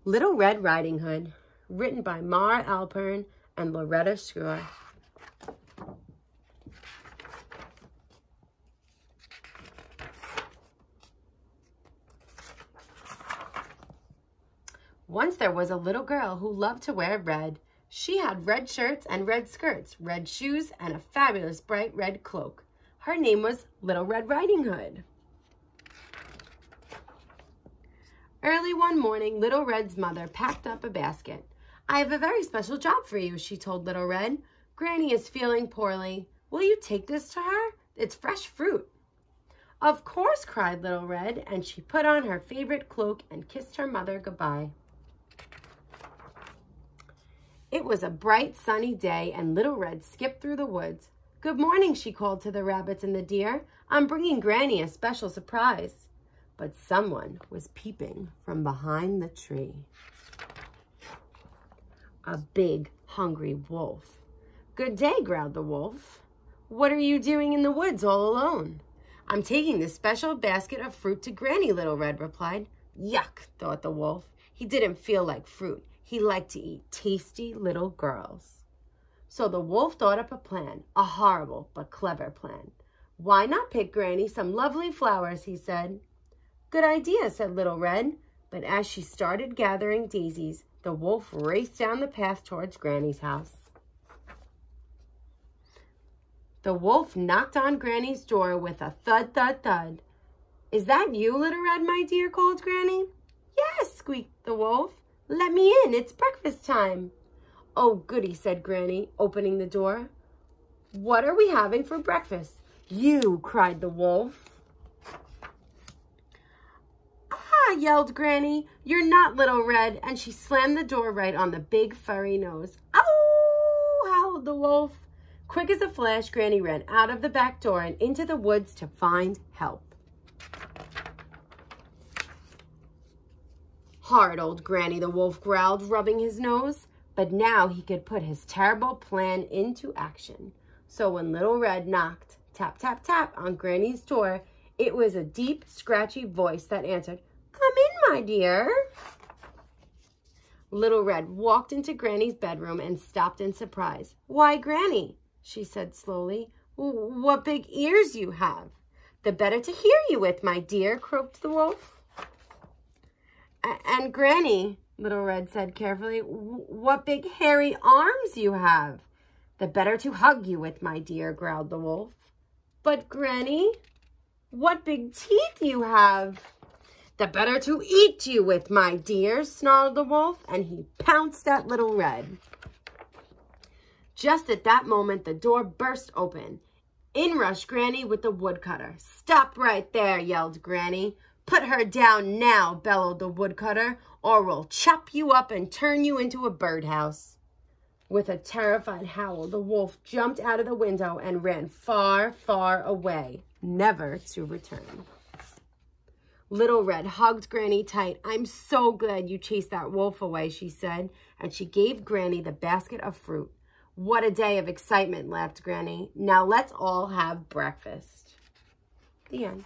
Little Red Riding Hood, written by Alperin and Loretta Schauer. Once there was a little girl who loved to wear red. She had red shirts and red skirts, red shoes, and a fabulous bright red cloak. Her name was Little Red Riding Hood. Early one morning, Little Red's mother packed up a basket. "I have a very special job for you," she told Little Red. "Granny is feeling poorly. Will you take this to her? It's fresh fruit." "Of course," cried Little Red, and she put on her favorite cloak and kissed her mother goodbye. It was a bright, sunny day, and Little Red skipped through the woods. "Good morning," she called to the rabbits and the deer. "I'm bringing Granny a special surprise." But someone was peeping from behind the tree. A big, hungry wolf. "Good day," growled the wolf. "What are you doing in the woods all alone?" "I'm taking this special basket of fruit to Granny," Little Red replied. Yuck, thought the wolf. He didn't feel like fruit. He liked to eat tasty little girls. So the wolf thought up a plan, a horrible but clever plan. "Why not pick Granny some lovely flowers?" he said. "Good idea," said Little Red. But as she started gathering daisies, the wolf raced down the path towards Granny's house. The wolf knocked on Granny's door with a thud, thud, thud. "Is that you, Little Red, my dear?" called Granny. "Yes," squeaked the wolf. "Let me in. It's breakfast time." "Oh, goody," said Granny, opening the door. "What are we having for breakfast?" "You," cried the wolf. "Ah," yelled Granny, "you're not Little Red," and she slammed the door right on the big furry nose. "Ow!" howled the wolf. Quick as a flash, Granny ran out of the back door and into the woods to find help. "Hard old Granny," the wolf growled, rubbing his nose. But now he could put his terrible plan into action. So when Little Red knocked, tap, tap, tap, on Granny's door, it was a deep, scratchy voice that answered, "Come in, my dear." Little Red walked into Granny's bedroom and stopped in surprise. "Why, Granny," she said slowly, "what big ears you have." "The better to hear you with, my dear," croaked the wolf. "And Granny," Little Red said carefully, "what big hairy arms you have." "The better to hug you with, my dear," growled the wolf. "But Granny, what big teeth you have." "The better to eat you with, my dear," snarled the wolf, and he pounced at Little Red. Just at that moment, the door burst open. In rushed Granny with the woodcutter. "Stop right there," yelled Granny. "Put her down now," bellowed the woodcutter, "or we'll chop you up and turn you into a birdhouse." With a terrified howl, the wolf jumped out of the window and ran far, far away, never to return. Little Red hugged Granny tight. "I'm so glad you chased that wolf away," she said, and she gave Granny the basket of fruit. "What a day of excitement," laughed Granny. "Now let's all have breakfast." The end.